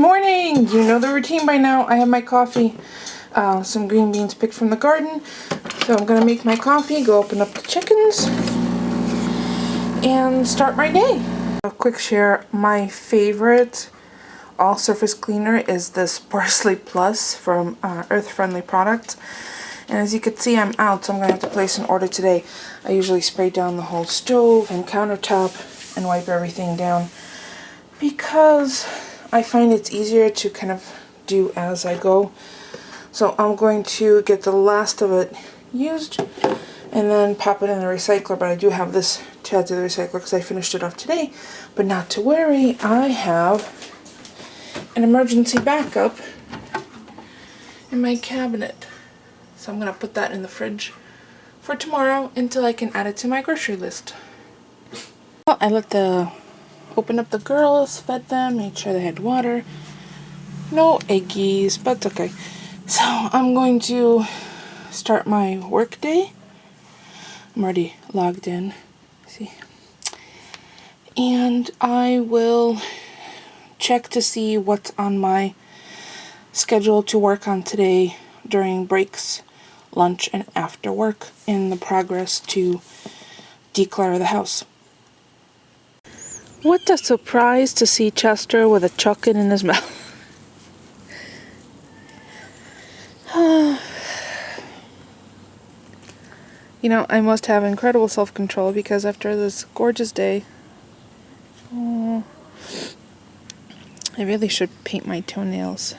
morning! You know the routine by now. I have my coffee, some green beans picked from the garden. So I'm gonna make my coffee, go open up the chickens, and start my day. A quick share, my favorite all-surface cleaner is this Parsley Plus from Earth Friendly Products. And as you can see, I'm out, so I'm gonna have to place an order today. I usually spray down the whole stove and countertop and wipe everything down because I find it's easier to kind of do as I go. So I'm going to get the last of it used and then pop it in the recycler, but I do have this to add to the recycler because I finished it off today. But not to worry, I have an emergency backup in my cabinet. So I'm going to put that in the fridge for tomorrow until I can add it to my grocery list. Well, I opened up the girls, fed them, made sure they had water. No eggies, but it's okay. So I'm going to start my work day. I'm already logged in. See? And I will check to see what's on my schedule to work on today during breaks, lunch, and after work in the progress to declutter the house. What a surprise to see Chester with a chocolate in his mouth. You know, I must have incredible self-control because after this gorgeous day, I really should paint my toenails.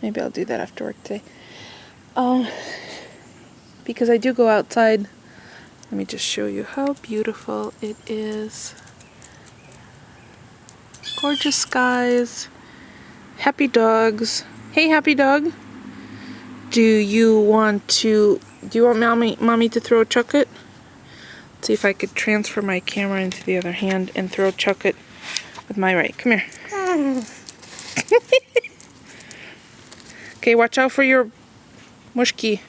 Maybe I'll do that after work today. Because I do go outside. Let me just show you how beautiful it is. Gorgeous skies. Happy dogs. Hey, happy dog. Do you want mommy to throw a chocolate? Let's see if I could transfer my camera into the other hand and throw a chocolate with my right. Come here. Okay, watch out for your mushki.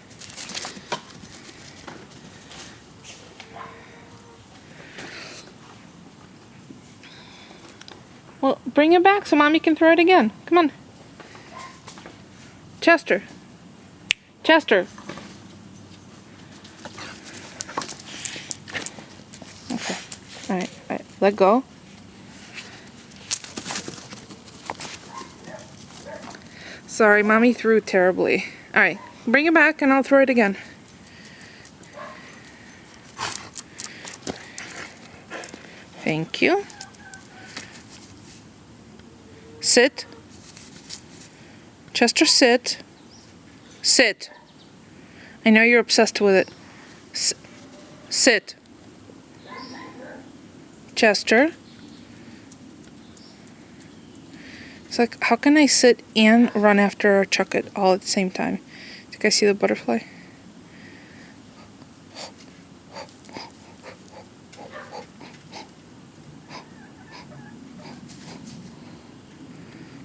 Well, bring it back so mommy can throw it again. Come on. Chester. Chester. Okay. Alright. Let go. Sorry, mommy threw terribly. Alright. Bring it back and I'll throw it again. Thank you. Sit. Chester, sit. Sit. I know you're obsessed with it. Sit. Chester. It's like, how can I sit and run after a chocolate all at the same time? Do you guys see the butterfly?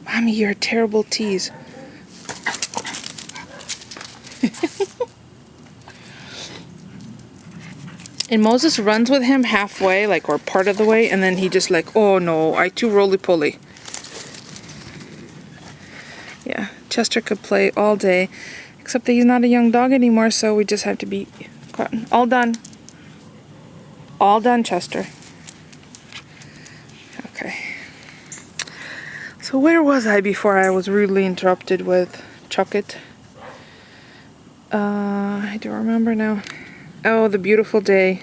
Mommy, you're a terrible tease. And Moses runs with him halfway, or part of the way, and then he just oh no, I too roly-poly. Yeah, Chester could play all day, except that he's not a young dog anymore, so we just have to be all done. All done, Chester. Okay. So where was I before I was rudely interrupted with chocolate? I don't remember now. Oh, the beautiful day.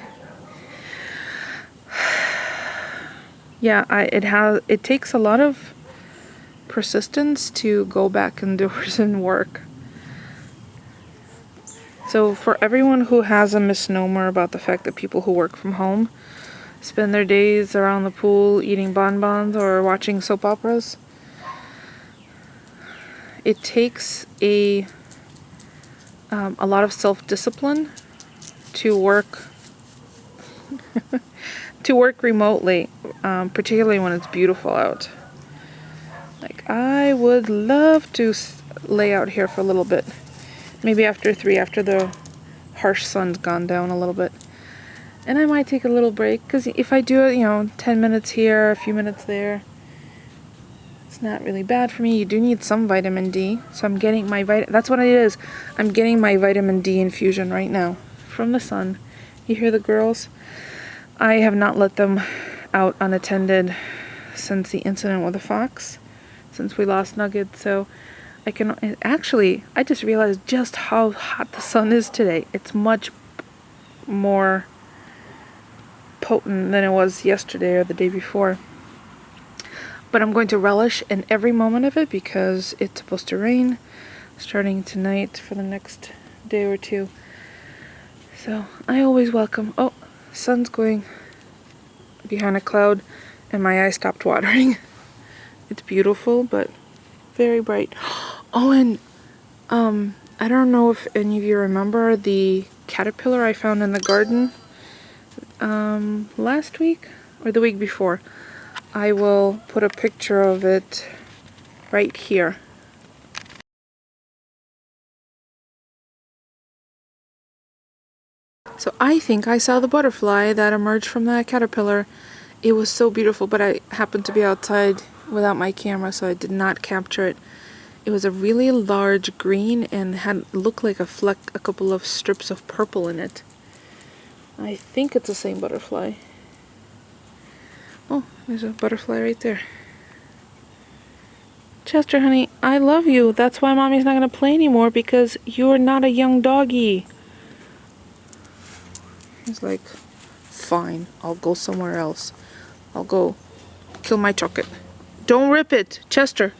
Yeah, it takes a lot of persistence to go back indoors and work. So for everyone who has a misnomer about the fact that people who work from home spend their days around the pool eating bonbons or watching soap operas, it takes a lot of self-discipline to work remotely, particularly when it's beautiful out. I would love to lay out here for a little bit, maybe after 3, after the harsh sun's gone down a little bit, And I might take a little break, because if I do it, you know, 10 minutes here, a few minutes there, it's not really bad for me. You do need some vitamin D, so I'm getting my that's what it is. I'm getting my vitamin D infusion right now from the sun. You hear the girls? I have not let them out unattended since the incident with the fox, since we lost Nugget, so I can actually, I just realized just how hot the sun is today. It's much more potent than it was yesterday or the day before. But I'm going to relish in every moment of it because it's supposed to rain starting tonight for the next day or two. So I always welcome. Oh, sun's going behind a cloud and my eye stopped watering. It's beautiful, but very bright. Oh, and I don't know if any of you remember the caterpillar I found in the garden last week or the week before. I will put a picture of it right here. So I think I saw the butterfly that emerged from that caterpillar. It was so beautiful, but I happened to be outside without my camera, so I did not capture it. It was a really large green and had looked like a couple of strips of purple in it. I think it's the same butterfly. Oh, there's a butterfly right there. Chester, honey, I love you. That's why Mommy's not going to play anymore, because you're not a young doggy. He's like, fine, I'll go somewhere else. I'll go kill my chocolate. Don't rip it, Chester.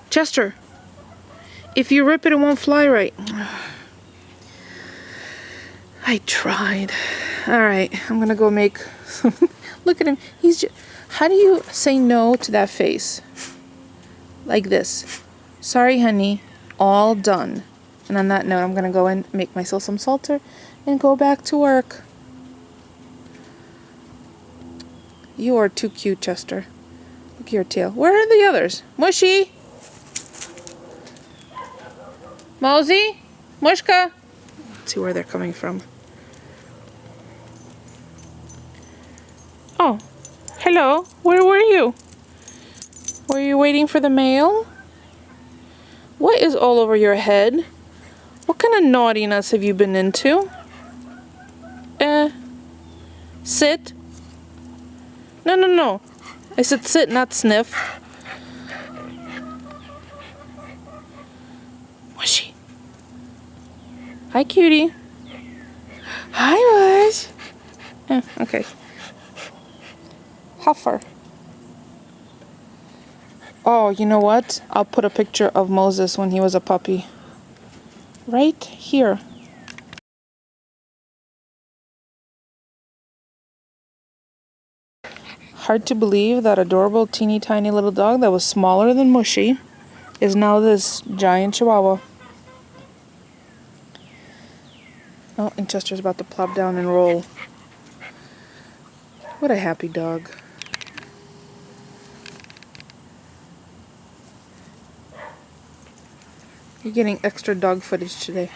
Chester, if you rip it, it won't fly right. I tried. All right, I'm going to go make some. Look at him. He's just, how do you say no to that face? Like this. Sorry, honey. All done. And on that note, I'm going to go and make myself some salter and go back to work. You are too cute, Chester. Look at your tail. Where are the others? Mushy? Mosey? Mushka? Let's see where they're coming from. Oh, hello. Where were you? Were you waiting for the mail? What is all over your head? What kind of naughtiness have you been into? Sit. No, no, no. I said sit, not sniff. Mushy. Hi, cutie. Hi, Mush. Okay. Huffer. Oh, you know what? I'll put a picture of Moses when he was a puppy. Right here. Hard to believe that adorable teeny tiny little dog that was smaller than Mushy is now this giant chihuahua. Oh, and Chester's about to plop down and roll. What a happy dog. You're getting extra dog footage today.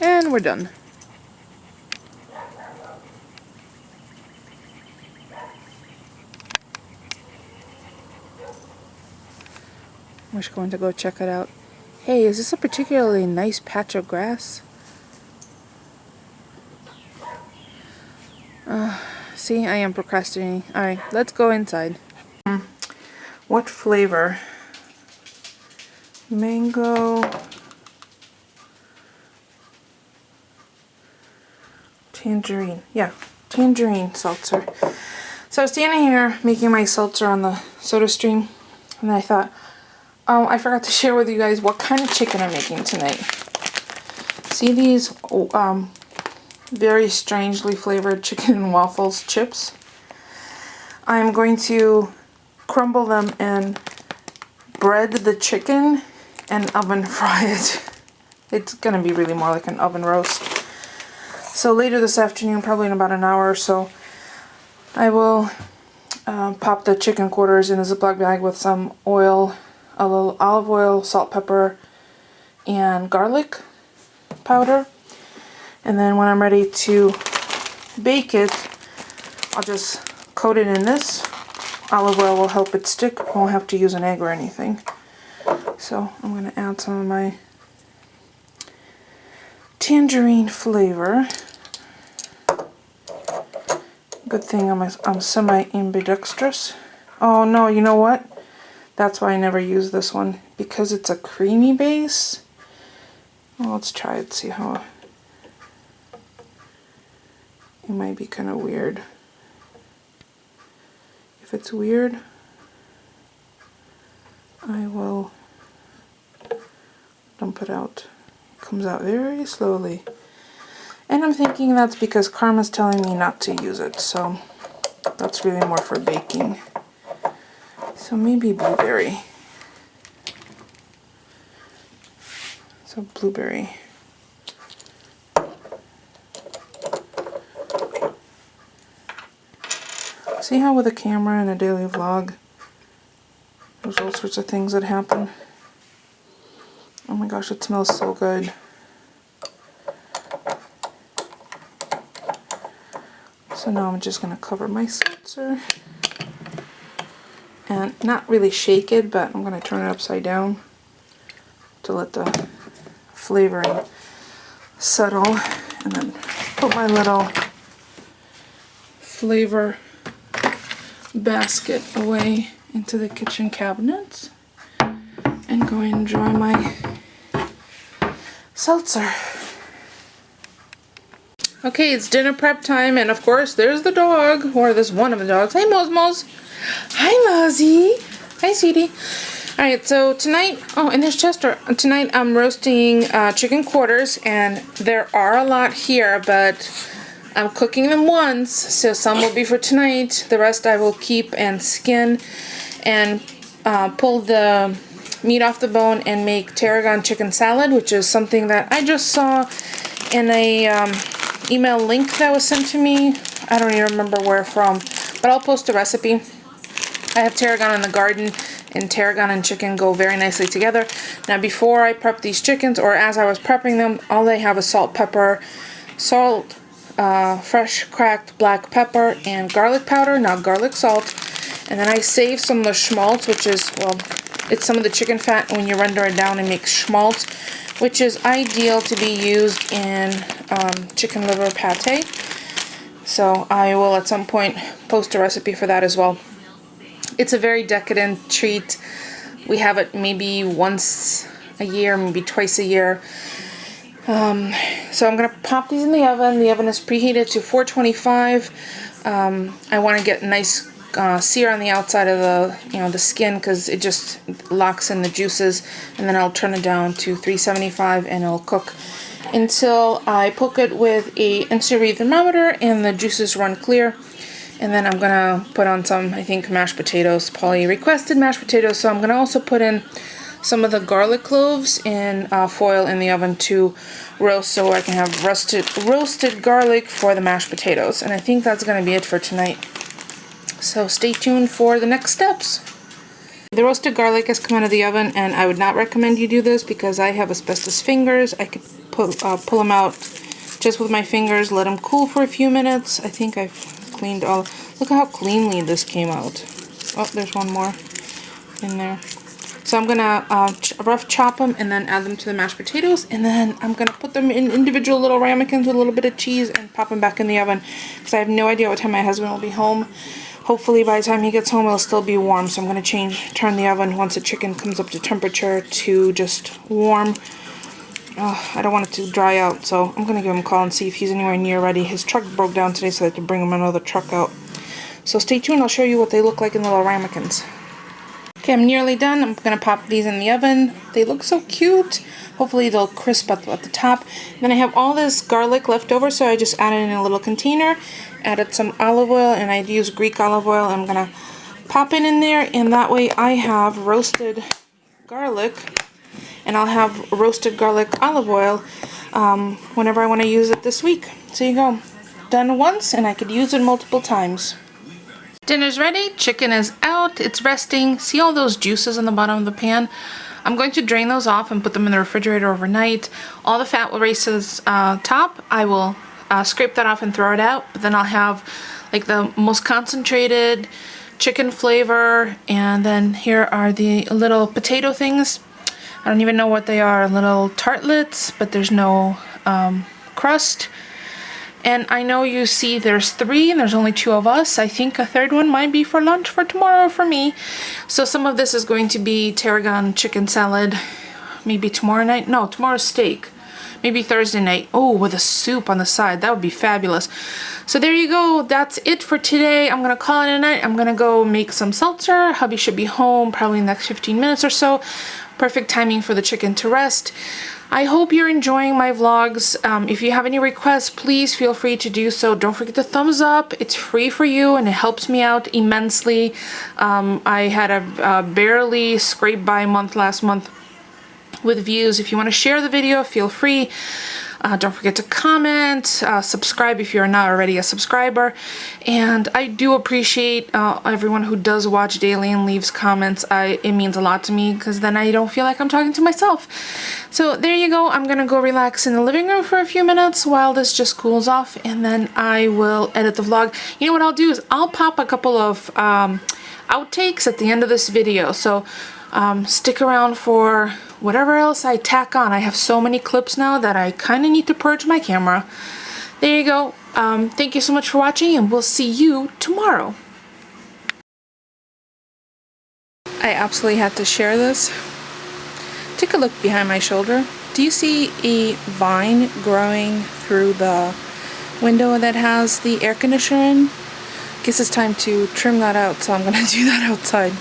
And we're done. We're just going to go check it out. Hey, is this a particularly nice patch of grass? See, I am procrastinating. Alright, let's go inside. What flavor? Mango. Tangerine. Yeah, tangerine seltzer. So I was standing here making my seltzer on the soda stream, and I thought, oh, I forgot to share with you guys what kind of chicken I'm making tonight. See these very strangely flavored chicken and waffles chips? I'm going to crumble them and bread the chicken and oven fry it. It's going to be really more like an oven roast. So later this afternoon, probably in about an hour or so, I will pop the chicken quarters in a Ziploc bag with some oil, a little olive oil, salt, pepper, and garlic powder. And then when I'm ready to bake it, I'll just coat it in this. Olive oil will help it stick. I won't have to use an egg or anything. So I'm going to add some of my tangerine flavor. Good thing I'm semi-ambidextrous. Oh no, you know what? That's why I never use this one. Because it's a creamy base. Well, let's try it, see how... It might be kind of weird. If it's weird, I will dump it out. It comes out very slowly. And I'm thinking that's because Karma's telling me not to use it, so that's really more for baking. So maybe blueberry. So blueberry. See how with a camera and a daily vlog, there's all sorts of things that happen. Oh my gosh, it smells so good. So now I'm just going to cover my seltzer. And not really shake it, but I'm going to turn it upside down to let the flavoring settle. And then put my little flavor basket away into the kitchen cabinets and go and enjoy my seltzer. Okay, it's dinner prep time, and of course there's the dog, or there's one of the dogs. Hey Mos. Hi Mozzie. Hi sweetie. Alright, so tonight, oh, and there's Chester. Tonight I'm roasting chicken quarters, and there are a lot here, but I'm cooking them once, so some will be for tonight. The rest I will keep and skin and pull the meat off the bone and make tarragon chicken salad, which is something that I just saw in a email link that was sent to me. I don't even remember where from, but I'll post a recipe. I have tarragon in the garden, and tarragon and chicken go very nicely together. Now before I prep these chickens, or as I was prepping them, all they have is salt, pepper, fresh cracked black pepper, and garlic powder, not garlic salt. And then I save some of the schmaltz, which is, well, it's some of the chicken fat when you render it down and make schmaltz, which is ideal to be used in chicken liver pate. So I will at some point post a recipe for that as well. It's a very decadent treat. We have it maybe once a year, maybe twice a year. So I'm going to pop these in the oven. The oven is preheated to 425. I want to get nice sear on the outside of the skin, because it just locks in the juices. And then I'll turn it down to 375 and it'll cook until I poke it with a instant read thermometer and the juices run clear. And then I'm going to put on some, I think, mashed potatoes. Polly requested mashed potatoes, so I'm going to also put in some of the garlic cloves in foil in the oven to roast, so I can have roasted garlic for the mashed potatoes. And I think that's going to be it for tonight. So stay tuned for the next steps. The roasted garlic has come out of the oven, and I would not recommend you do this because I have asbestos fingers. I could pull them out just with my fingers, let them cool for a few minutes. I think I've cleaned all. Look at how cleanly this came out. Oh, there's one more in there. So I'm gonna rough chop them and then add them to the mashed potatoes, and then I'm gonna put them in individual little ramekins with a little bit of cheese and pop them back in the oven, because I have no idea what time my husband will be home. Hopefully by the time he gets home it'll still be warm, so I'm gonna turn the oven once the chicken comes up to temperature to just warm. I don't want it to dry out, so I'm gonna give him a call and see if he's anywhere near ready. His truck broke down today, so I had to bring him another truck out. So stay tuned, I'll show you what they look like in the little ramekins. Okay, I'm nearly done. I'm gonna pop these in the oven. They look so cute. Hopefully they'll crisp up at the top. And then I have all this garlic left over, so I just added in a little container, added some olive oil, and I use Greek olive oil. I'm gonna pop it in there, and that way I have roasted garlic, and I'll have roasted garlic olive oil whenever I want to use it this week. So you go. Done once and I could use it multiple times. Dinner's ready. Chicken is out. It's resting. See all those juices on the bottom of the pan? I'm going to drain those off and put them in the refrigerator overnight. All the fat will race to the top. I will scrape that off and throw it out. But then I'll have like the most concentrated chicken flavor. And then here are the little potato things. I don't even know what they are. Little tartlets, but there's no crust. And I know you see there's 3 and there's only 2 of us. I think a third one might be for lunch for tomorrow for me. So some of this is going to be tarragon chicken salad. Maybe tomorrow night. No, tomorrow's steak. Maybe Thursday night. Oh, with a soup on the side. That would be fabulous. So there you go. That's it for today. I'm going to call it a night. I'm going to go make some seltzer. Hubby should be home probably in the next 15 minutes or so. Perfect timing for the chicken to rest. I hope you're enjoying my vlogs. If you have any requests, please feel free to do so. Don't forget to thumbs up. It's free for you and it helps me out immensely. I had a barely scrape by month last month with views. If you want to share the video, feel free. Don't forget to comment, subscribe if you're not already a subscriber. And I do appreciate everyone who does watch daily and leaves comments. It means a lot to me because then I don't feel like I'm talking to myself. So there you go. I'm going to go relax in the living room for a few minutes while this just cools off. And then I will edit the vlog. You know what I'll do is I'll pop a couple of outtakes at the end of this video. So stick around for whatever else I tack on. I have so many clips now that I kind of need to purge my camera. There you go. Thank you so much for watching and we'll see you tomorrow. I absolutely had to share this. Take a look behind my shoulder. Do you see a vine growing through the window that has the air conditioner in? Guess it's time to trim that out, so I'm going to do that outside.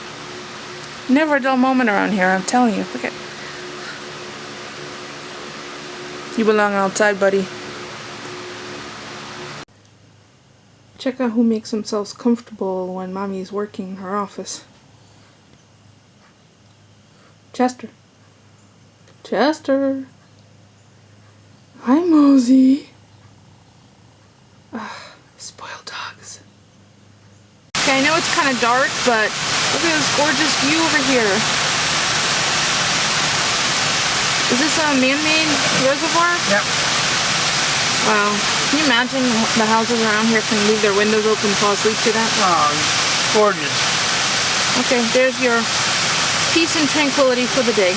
Never a dull moment around here, I'm telling you. Look at. You belong outside, buddy. Check out who makes themselves comfortable when mommy's working in her office. Chester. Chester. Hi, Mosey. Spoiled dogs. Okay, I know it's kind of dark, but look at this gorgeous view over here. Is this a man-made reservoir? Yep. Wow. Can you imagine the houses around here can leave their windows open and fall asleep to that? Oh, gorgeous. Okay, there's your peace and tranquility for the day.